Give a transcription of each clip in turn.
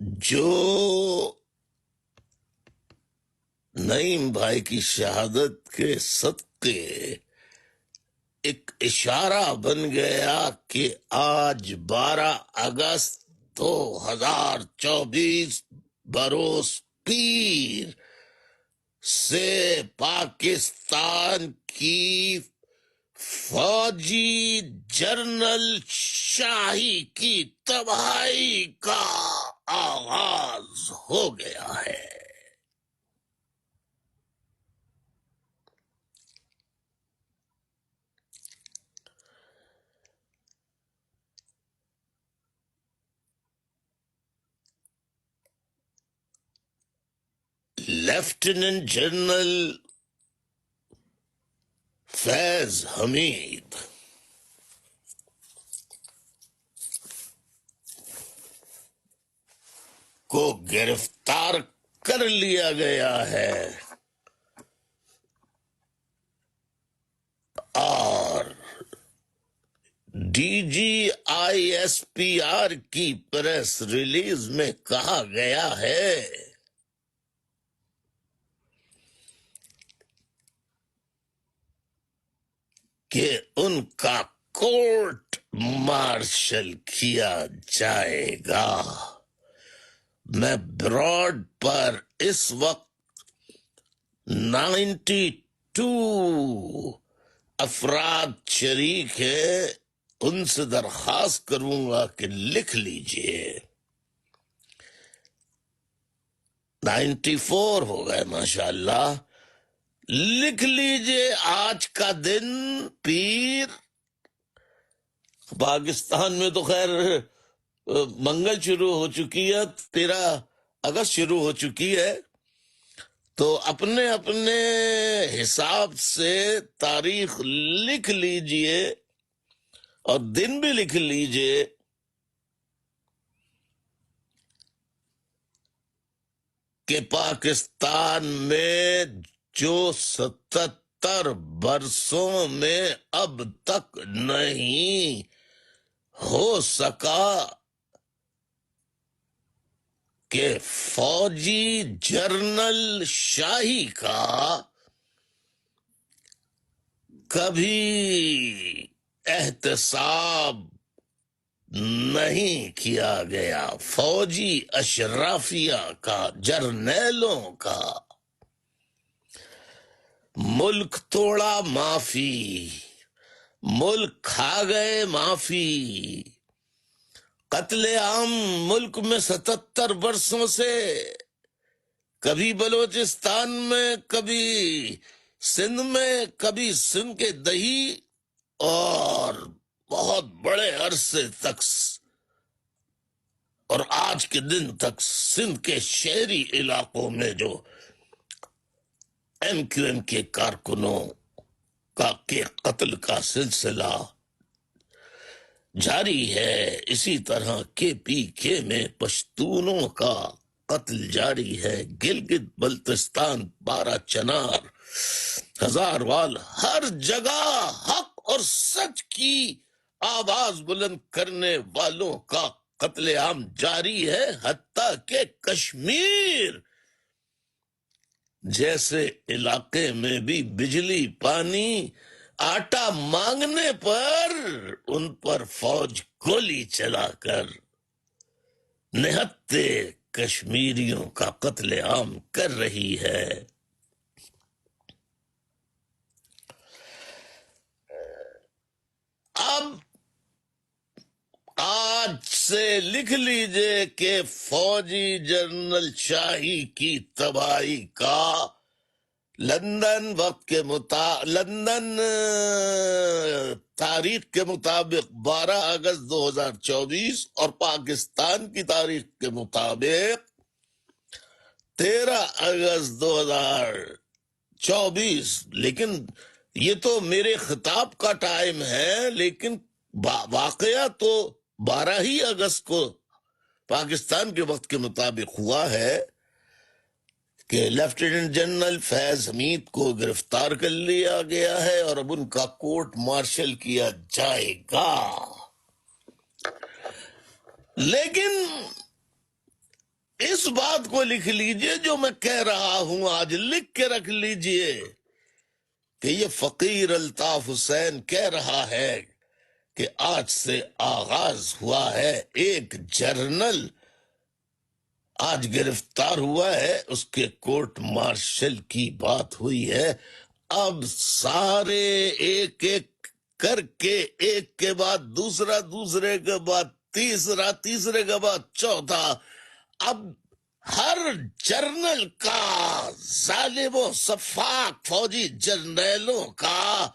جو نعیم بھائی کی شہادت کے صدقے ایک اشارہ بن گیا کہ آج 12 اگست 2024 بروز پیر سے پاکستان کی فوجی جنرل شاہی کی تباہی کا آغاز ہو گیا ہے۔ لیفٹیننٹ جنرل فیض حمید کو گرفتار کر لیا گیا ہے اور D G I S P R کی پریس ریلیز میں کہا گیا ہے کہ ان کا کورٹ مارشل کیا جائے گا۔ میں براڈ پر اس وقت 92 افراد شریک ہیں، ان سے درخواست کروں گا کہ لکھ لیجئے۔ 94 ہو گئے ماشاءاللہ، لکھ لیجئے۔ آج کا دن پیر پاکستان میں تو خیر منگل شروع ہو چکی ہے، 13 اگست شروع ہو چکی ہے، تو اپنے اپنے حساب سے تاریخ لکھ لیجئے اور دن بھی لکھ لیجئے کہ پاکستان میں جو 77 برسوں میں اب تک نہیں ہو سکا کہ فوجی جنرل شاہی کا کبھی احتساب نہیں کیا گیا، فوجی اشرافیہ کا، جرنیلوں کا۔ ملک توڑا معافی، ملک کھا گئے معافی، قتل عام ملک میں 77 برسوں سے، کبھی بلوچستان میں، کبھی سندھ میں، کبھی سندھ کے دہی، اور بہت بڑے عرصے تک اور آج کے دن تک سندھ کے شہری علاقوں میں جو ایم کیو ایم کے کارکنوں کے قتل کا سلسلہ جاری ہے، اسی طرح کے پی کے میں پشتونوں کا قتل جاری ہے۔ گلگت بلتستان، بارہ چنار، ہزاروال، ہر جگہ حق اور سچ کی آواز بلند کرنے والوں کا قتل عام جاری ہے، حتیٰ کہ کشمیر جیسے علاقے میں بھی بجلی، پانی، آٹا مانگنے پر ان پر فوج گولی چلا کر نہتے کشمیریوں کا قتل عام کر رہی ہے۔ اب آج سے لکھ لیجئے کہ فوجی جنرل شاہی کی تباہی کا لندن تاریخ کے مطابق 12 اگست 2024 اور پاکستان کی تاریخ کے مطابق 13 اگست 2024، لیکن یہ تو میرے خطاب کا ٹائم ہے، لیکن واقعہ تو 12 ہی اگست کو پاکستان کے وقت کے مطابق ہوا ہے کہ لیفٹیننٹ جنرل فیض حمید کو گرفتار کر لیا گیا ہے اور اب ان کا کورٹ مارشل کیا جائے گا۔ لیکن اس بات کو لکھ لیجئے جو میں کہہ رہا ہوں آج، لکھ کے رکھ لیجئے کہ یہ فقیر الطاف حسین کہہ رہا ہے کہ آج سے آغاز ہوا ہے، ایک جرنل آج گرفتار ہوا ہے، اس کے کورٹ مارشل کی بات ہوئی ہے، اب سارے ایک ایک کر کے، ایک کے بعد دوسرا، دوسرے کے بعد تیسرا، تیسرے کے بعد چوتھا، اب ہر جرنل کا، ظالم و سفاک فوجی جرنیلوں کا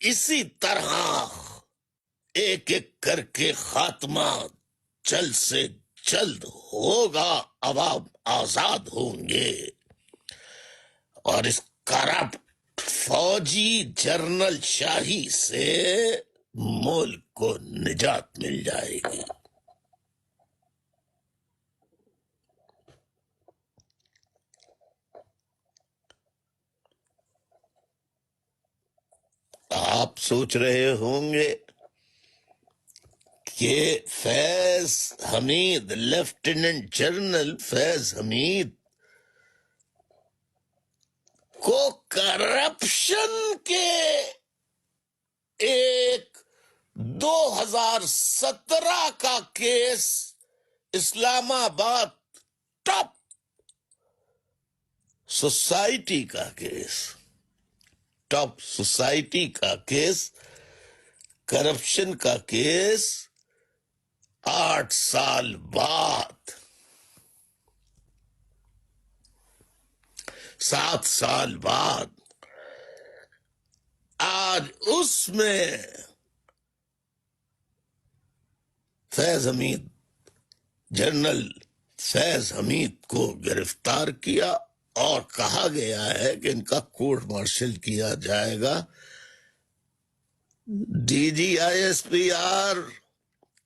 اسی طرح ایک ایک کر کے خاتمہ جلد سے جلد ہوگا، عوام آزاد ہوں گے، اور اس کرپٹ فوجی جرنل شاہی سے ملک کو نجات مل جائے گی۔ آپ سوچ رہے ہوں گے کہ فیض حمید، لیفٹیننٹ جنرل فیض حمید کو کرپشن کے ایک 2017 کا کیس، اسلام آباد ٹاپ سوسائٹی کا کیس، ٹاپ سوسائٹی کا کیس، کرپشن کا کیس 8 سال بعد، 7 سال بعد آج اس میں فیض حمید، جنرل فیض حمید کو گرفتار کیا اور کہا گیا ہے کہ ان کا کورٹ مارشل کیا جائے گا۔ D G I S P R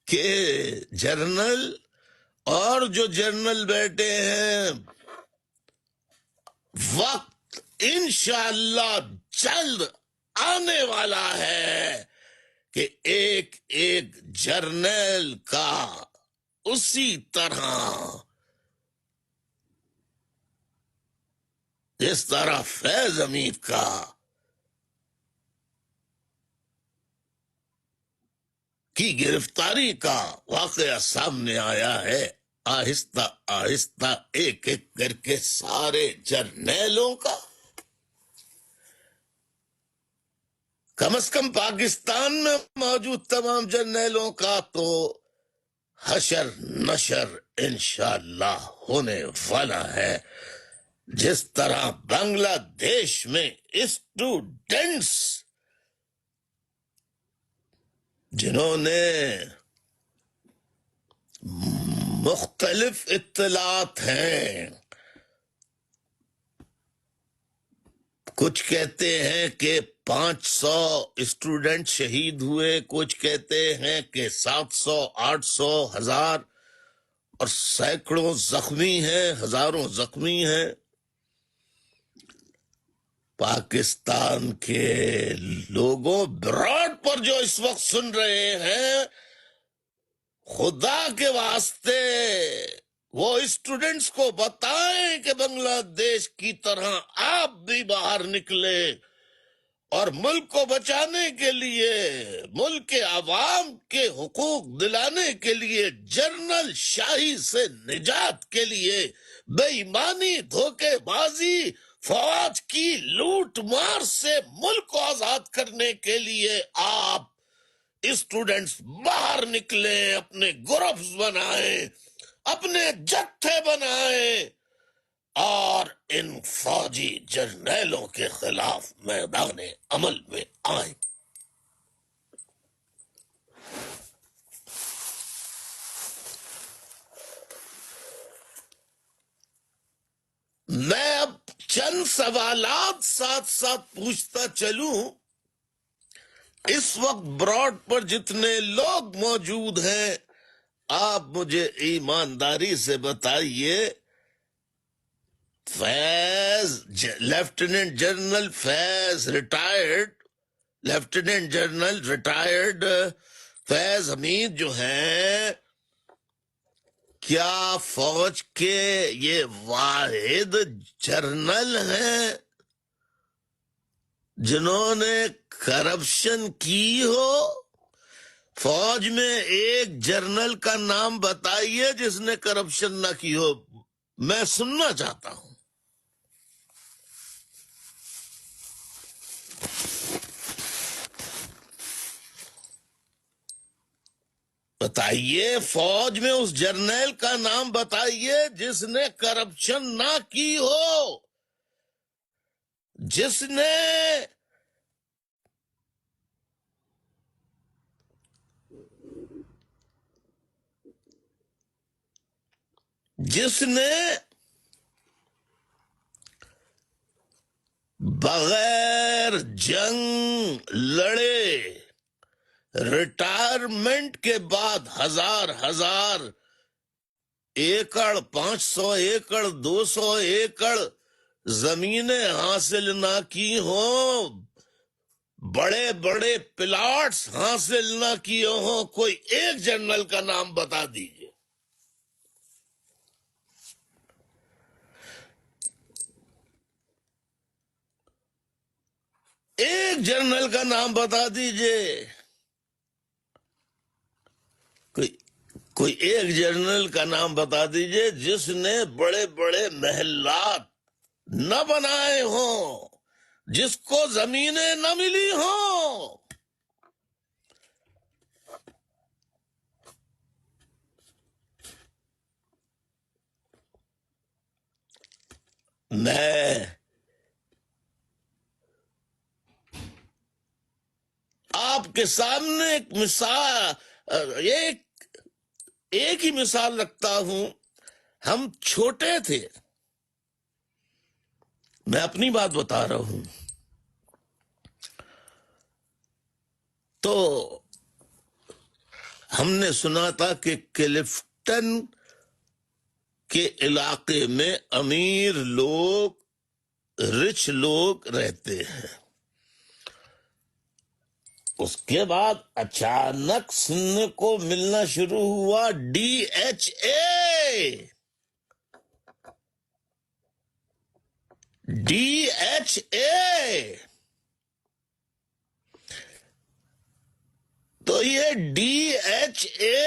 کے جنرل اور جو جنرل بیٹے ہیں، وقت انشاءاللہ جلد آنے والا ہے کہ ایک ایک جرنیل کا اسی طرح، جس طرح فیض حمید کا کی گرفتاری کا واقعہ سامنے آیا ہے، آہستہ آہستہ ایک ایک کر کے سارے جرنیلوں کا، کم از کم پاکستان میں موجود تمام جرنیلوں کا تو حشر نشر انشاءاللہ ہونے والا ہے۔ جس طرح بنگلہ دیش میں اسٹوڈنٹس جنہوں نے مختلف اطلاعات ہیں، کچھ کہتے ہیں کہ 500 اسٹوڈنٹ شہید ہوئے، کچھ کہتے ہیں کہ 700، 800، 1000 اور سینکڑوں زخمی ہیں، ہزاروں زخمی ہیں۔ پاکستان کے لوگوں، براڈ پر جو اس وقت سن رہے ہیں، خدا کے واسطے وہ اسٹوڈنٹس کو بتائیں کہ بنگلہ دیش کی طرح آپ بھی باہر نکلے اور ملک کو بچانے کے لیے، ملک کے عوام کے حقوق دلانے کے لیے، جنرل شاہی سے نجات کے لیے، بے ایمانی، دھوکے بازی، فوج کی لوٹ مار سے ملک کو آزاد کرنے کے لیے آپ اسٹوڈنٹس باہر نکلیں، اپنے گروپس بنائیں، اپنے جتھے بنائیں اور ان فوجی جرنیلوں کے خلاف میدان عمل میں آئیں۔ میں اب چند سوالات ساتھ ساتھ پوچھتا چلوں۔ اس وقت براڈ پر جتنے لوگ موجود ہیں، آپ مجھے ایمانداری سے بتائیے، فیض لیفٹیننٹ جنرل فیض retired, lieutenant general retired Faiz حمید جو ہیں، کیا فوج کے یہ واحد جرنل ہیں جنہوں نے کرپشن کی ہو؟ فوج میں ایک جرنل کا نام بتائیے جس نے کرپشن نہ کی ہو، میں سننا چاہتا ہوں۔ بتائیے، فوج میں اس جرنیل کا نام بتائیے جس نے کرپشن نہ کی ہو، جس نے بغیر جنگ لڑے ریٹائرمنٹ کے بعد ہزار ایکڑ، 500 ایکڑ، 200 ایکڑ زمینیں حاصل نہ کی ہوں، بڑے بڑے پلاٹس حاصل نہ کیے ہوں، کوئی ایک جنرل کا نام بتا دیجئے۔ ایک جنرل کا نام بتا دیجئے، کوئی ایک جنرل کا نام بتا دیجئے جس نے بڑے بڑے محلات نہ بنائے ہوں، جس کو زمینیں نہ ملی ہوں۔ میں آپ کے سامنے ایک مثال، ایک ہی مثال رکھتا ہوں۔ ہم چھوٹے تھے، میں اپنی بات بتا رہا ہوں، تو ہم نے سنا تھا کہ کلفٹن کے علاقے میں امیر لوگ، رچ لوگ رہتے ہیں۔ اس کے بعد اچانک سننے کو ملنا شروع ہوا DHA، تو یہ DHA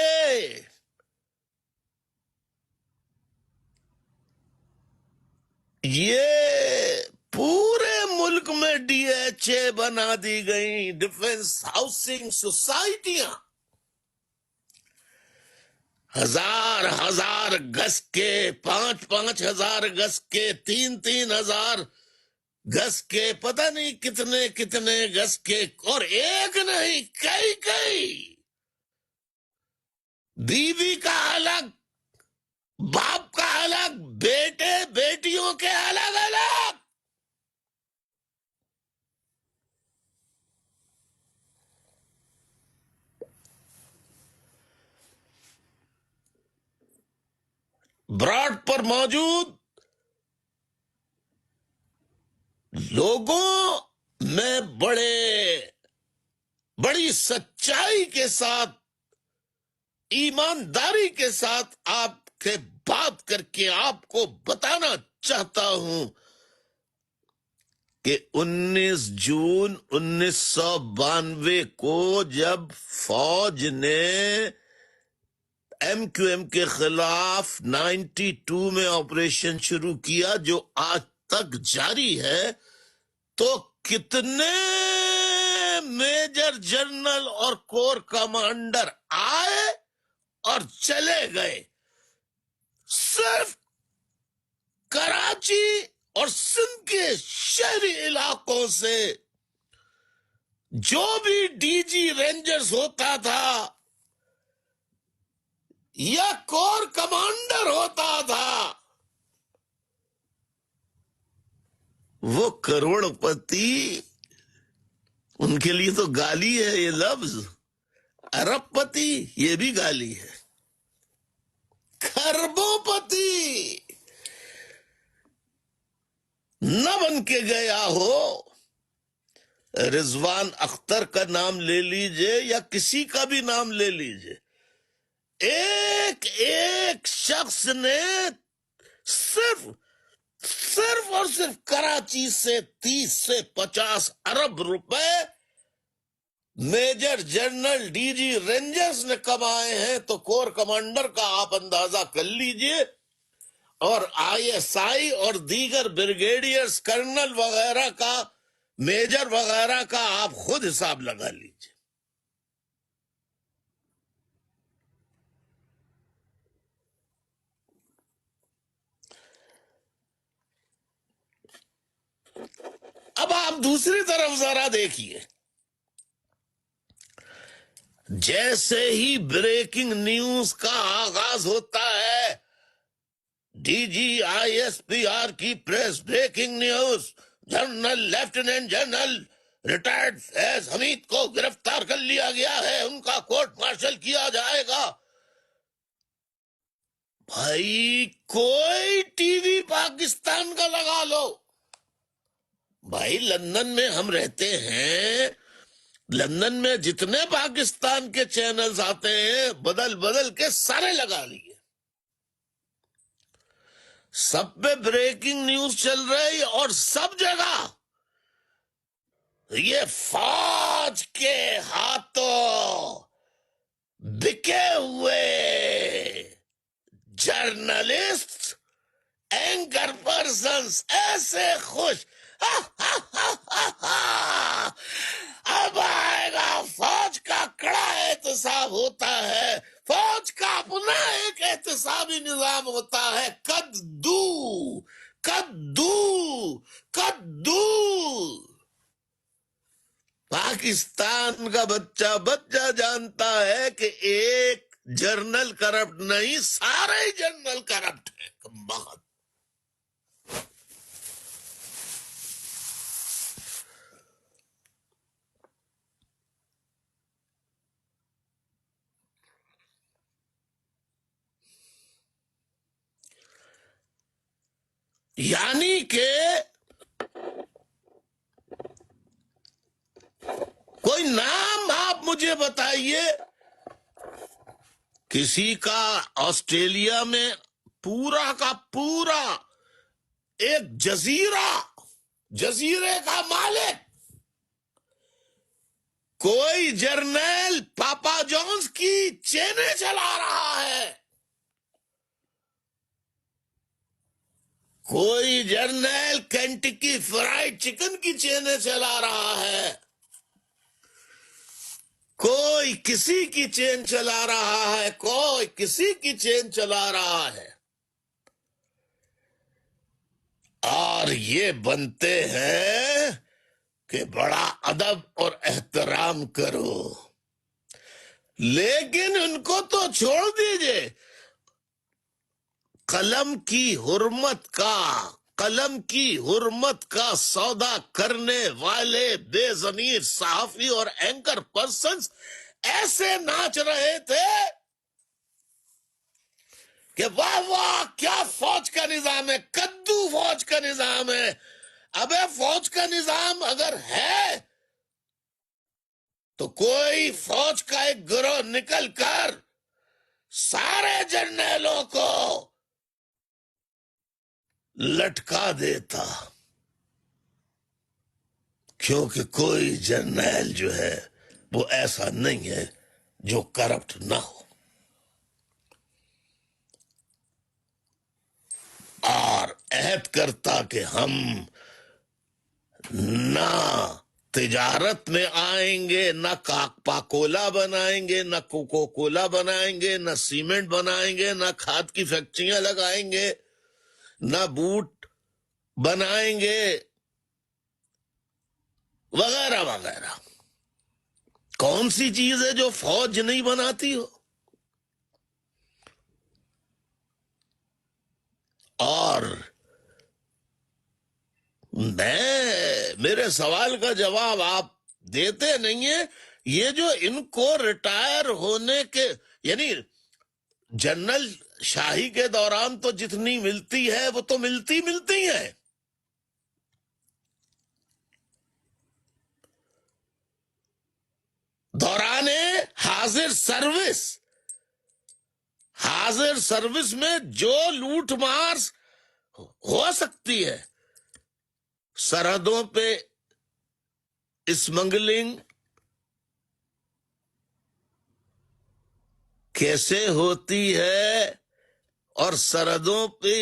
یہ پورے ملک میں DHA بنا دی گئی، ڈیفنس ہاؤسنگ سوسائٹیاں، ہزار گز کے، 5,000 گز کے، 3,000 گز کے، پتہ نہیں کتنے گز کے، اور ایک نہیں، کئی بیوی کا الگ، باپ کا الگ، بیٹے بیٹیوں کے الگ الگ۔ براڈ پر موجود لوگوں میں بڑی سچائی کے ساتھ، ایمانداری کے ساتھ آپ کے بات کر کے آپ کو بتانا چاہتا ہوں کہ 19 جون 1992 کو جب فوج نے MQM کے خلاف 92 میں آپریشن شروع کیا، جو آج تک جاری ہے، تو کتنے میجر جنرل اور کور کمانڈر آئے اور چلے گئے، صرف کراچی اور سندھ کے شہری علاقوں سے جو بھی DG رینجرز ہوتا تھا یا کور کمانڈر ہوتا تھا، وہ کروڑ پتی، ان کے لیے تو گالی ہے یہ لفظ، ارب پتی یہ بھی گالی ہے، کھربوں پتی نہ بن کے گیا ہو۔ رضوان اختر کا نام لے لیجئے یا کسی کا بھی نام لے لیجئے، ایک ایک شخص نے صرف اور صرف کراچی سے 30 سے 50 ارب روپے major general D G rangers نے کمائے ہیں، تو کور کمانڈر کا آپ اندازہ کر لیجئے، اور آئی ایس آئی اور دیگر بریگیڈیئرز کرنل وغیرہ کا، میجر وغیرہ کا آپ خود حساب لگا لیجئے۔ اب آپ دوسری طرف ذرا دیکھیے، جیسے ہی بریکنگ نیوز کا آغاز ہوتا ہے، D G I S P R کی press breaking news, general lieutenant general retired Faiz Hameed کو گرفتار کر لیا گیا ہے، ان کا کورٹ مارشل کیا جائے گا۔ بھائی کوئی ٹی وی پاکستان کا لگا لو، بھائی لندن میں ہم رہتے ہیں، لندن میں جتنے پاکستان کے چینلز آتے ہیں بدل بدل کے سارے لگا لیے، سب پہ بریکنگ نیوز چل رہی، اور سب جگہ یہ فوج کے ہاتھوں بکے ہوئے جرنلسٹ، اینکر پرسنز ایسے خوش، اب آئے گا فوج کا کڑا احتساب ہوتا ہے، فوج کا اپنا ایک احتسابی نظام ہوتا ہے، کدو کدو کدو۔ پاکستان کا بچہ جانتا ہے کہ ایک جرنل کرپٹ نہیں، سارے ہی جرنل کرپٹ ہیں۔ بہت یعنی کہ کوئی نام آپ مجھے بتائیے کسی کا آسٹریلیا میں پورا کا پورا ایک جزیرے کا مالک، کوئی جرنیل پاپا جونز کی چینیں چلا رہا ہے، کوئی جرنیل کینٹکی فرائیڈ چکن کی چینیں چلا رہا ہے، کوئی کسی کی چین چلا رہا ہے، کوئی کسی کی چین چلا رہا ہے، اور یہ بنتے ہیں کہ بڑا ادب اور احترام کرو، لیکن ان کو تو چھوڑ دیجئے، قلم کی حرمت کا سودا کرنے والے بے ضمیر صحافی اور اینکر پرسنز ایسے ناچ رہے تھے کہ واہ واہ کیا فوج کا نظام ہے، کدو فوج کا نظام ہے۔ ابے فوج کا نظام اگر ہے تو کوئی فوج کا ایک گروہ نکل کر سارے جرنیلوں کو لٹکا دیتا، کیونکہ کوئی جرنیل جو ہے وہ ایسا نہیں ہے جو کرپٹ نہ ہو، اور عہد کرتا کہ ہم نہ تجارت میں آئیں گے، نہ کاکپا کولا بنائیں گے، نہ کوکو کولا بنائیں گے، نہ سیمنٹ بنائیں گے، نہ کھاد کی فیکٹریاں لگائیں گے، نہ بوٹ بنائیں گے، وغیرہ وغیرہ۔ کون سی چیز ہے جو فوج نہیں بناتی ہو؟ اور میرے سوال کا جواب آپ دیتے نہیں ہیں۔ یہ جو ان کو ریٹائر ہونے کے، یعنی جنرل شاہی کے دوران تو جتنی ملتی ہے وہ تو ملتی ہے، دوران حاضر سروس حاضر سروس میں جو لوٹ مار ہو سکتی ہے، سرحدوں پہ اسمگلنگ کیسے ہوتی ہے اور سرحدوں پہ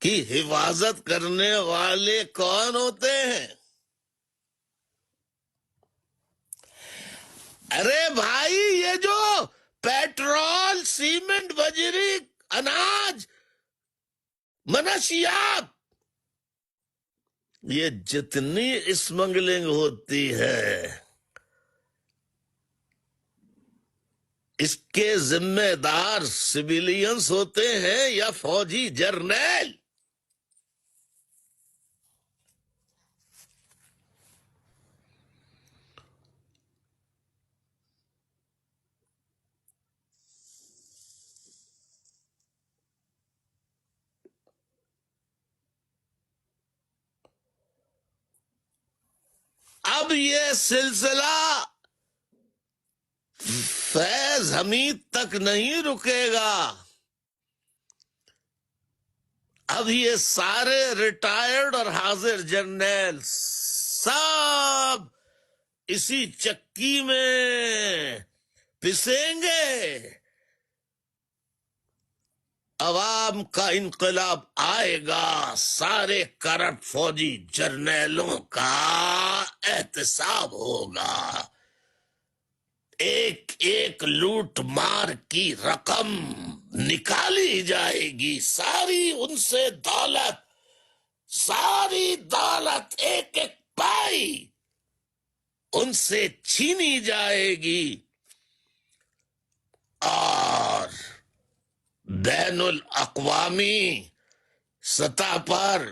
کی حفاظت کرنے والے کون ہوتے ہیں؟ ارے بھائی، یہ جو پیٹرول، سیمنٹ، بجری، اناج، منشیات، یہ جتنی اسمگلنگ ہوتی ہے، اس کے ذمہ دار سویلینز ہوتے ہیں یا فوجی جرنیل؟ اب یہ سلسلہ فیض حمید تک نہیں رکے گا، اب یہ سارے ریٹائرڈ اور حاضر جرنیل سب اسی چکی میں پسیں گے، عوام کا انقلاب آئے گا، سارے کرپٹ فوجی جرنیلوں کا احتساب ہوگا، ایک ایک لوٹ مار کی رقم نکالی جائے گی، ساری ان سے دولت، ساری دولت، ایک ایک پائی ان سے چھینی جائے گی، اور بین الاقوامی سطح پر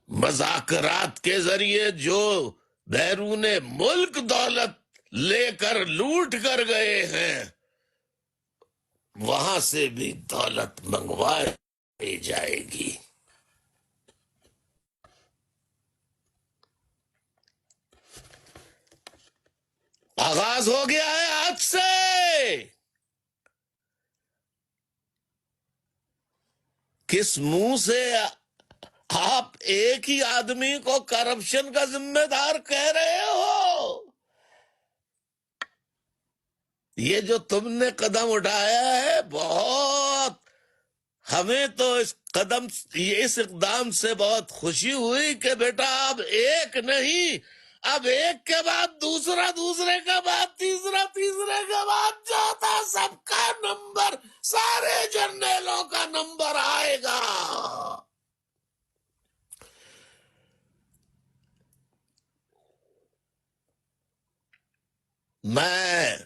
مذاکرات کے ذریعے جو بیرون ملک دولت لے کر لوٹ کر گئے ہیں، وہاں سے بھی دولت منگوائی جائے گی۔ آغاز ہو گیا ہے آج سے۔ کس منہ سے آپ ایک ہی آدمی کو کرپشن کا ذمہ دار کہہ رہے ہو؟ یہ جو تم نے قدم اٹھایا ہے، بہت، ہمیں تو اس اقدام سے بہت خوشی ہوئی کہ بیٹا اب ایک نہیں، اب ایک کے بعد دوسرا، دوسرے کے بعد تیسرا، تیسرے کے بعد چوتھا، سب کا نمبر، سارے جرنیلوں کا نمبر آئے گا۔ میں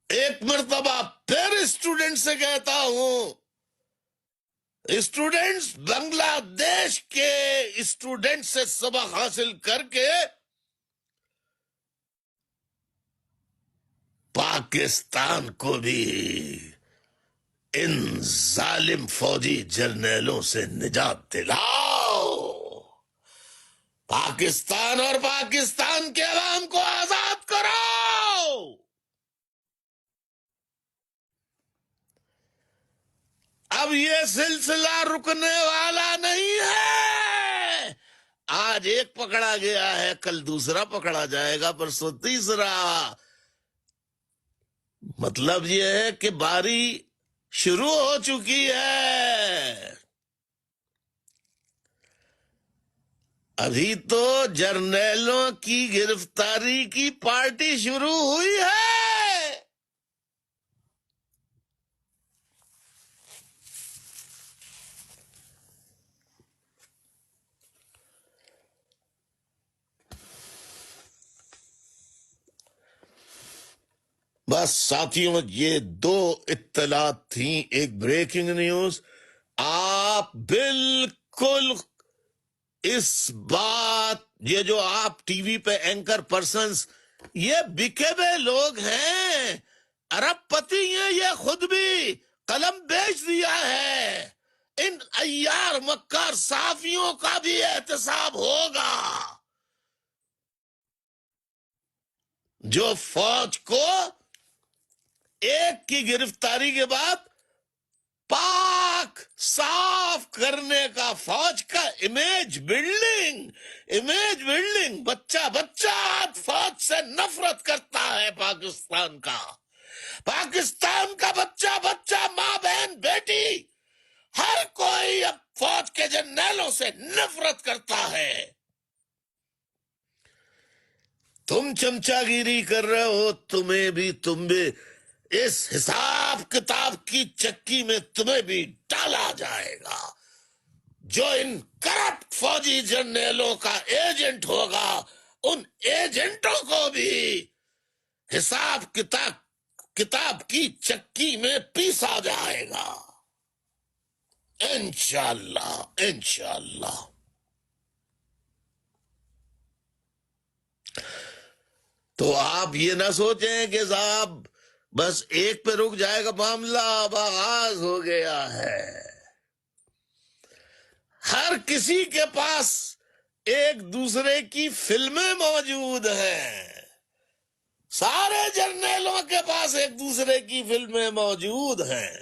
ایک مرتبہ پھر اسٹوڈنٹ سے کہتا ہوں، اسٹوڈنٹس، بنگلہ دیش کے اسٹوڈنٹ سے سبق حاصل کر کے پاکستان کو بھی ان ظالم فوجی جرنیلوں سے نجات دلاؤ، پاکستان اور پاکستان کے عوام کو آزاد کرو۔ اب یہ سلسلہ رکنے والا نہیں ہے، آج ایک پکڑا گیا ہے، کل دوسرا پکڑا جائے گا، پرسوں تیسرا۔ مطلب یہ ہے کہ باری شروع ہو چکی ہے۔ ابھی تو جرنیلوں کی گرفتاری کی پارٹی شروع ہوئی ہے۔ بس ساتھیوں، یہ دو اطلاعات تھیں، ایک بریکنگ نیوز۔ آپ بالکل اس بات، یہ جو آپ ٹی وی پہ اینکر پرسنز، یہ بکے ہوئے لوگ ہیں، ارب پتی ہیں، یہ خود بھی قلم بیچ دیا ہے، ان عیار مکار صحافیوں کا بھی احتساب ہوگا۔ جو فوج کو ایک کی گرفتاری کے بعد پاک صاف کرنے کا، فوج کا امیج بلڈنگ، بچہ آج فوج سے نفرت کرتا ہے پاکستان کا بچہ، ماں بہن بیٹی، ہر کوئی اب فوج کے جرنیلوں سے نفرت کرتا ہے۔ تم چمچا گیری کر رہے ہو، تم بھی اس حساب کتاب کی چکی میں تمہیں بھی ڈالا جائے گا۔ جو ان کرپٹ فوجی جرنیلوں کا ایجنٹ ہوگا، ان ایجنٹوں کو بھی حساب کتاب کی چکی میں پیسا جائے گا، انشاءاللہ۔ تو آپ یہ نہ سوچیں کہ صاحب بس ایک پہ رک جائے گا معاملہ، اب آغاز ہو گیا ہے۔ ہر کسی کے پاس ایک دوسرے کی فلمیں موجود ہیں، سارے جرنیلوں کے پاس ایک دوسرے کی فلمیں موجود ہیں،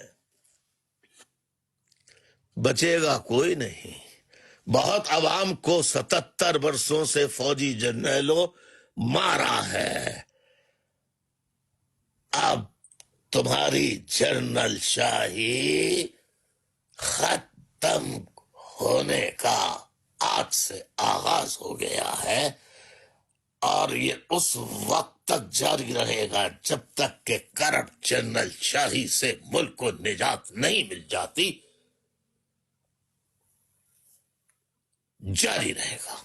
بچے گا کوئی نہیں۔ بہت عوام کو 77 برسوں سے فوجی جرنیلوں مارا ہے، اب تمہاری جنرل شاہی ختم ہونے کا آج سے آغاز ہو گیا ہے، اور یہ اس وقت تک جاری رہے گا جب تک کہ کرپٹ جنرل شاہی سے ملک کو نجات نہیں مل جاتی، جاری رہے گا۔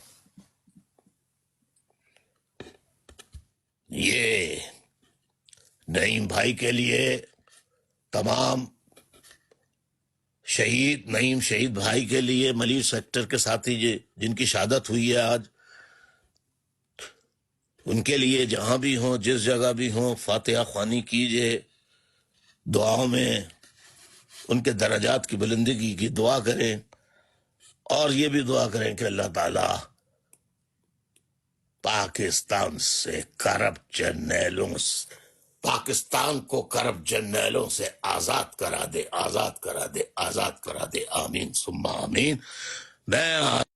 یہ نعیم بھائی کے لیے، تمام نعیم شہید بھائی کے لیے، ملیر سیکٹر کے ساتھی جن کی شہادت ہوئی ہے آج، ان کے لیے جہاں بھی ہوں، جس جگہ بھی ہوں، فاتحہ خوانی کیجئے، دعاؤں میں ان کے درجات کی بلندگی کی دعا کریں، اور یہ بھی دعا کریں کہ اللہ تعالی پاکستان کو کرپٹ جرنیلوں سے آزاد کرا دے، آمین ثم آمین۔ میں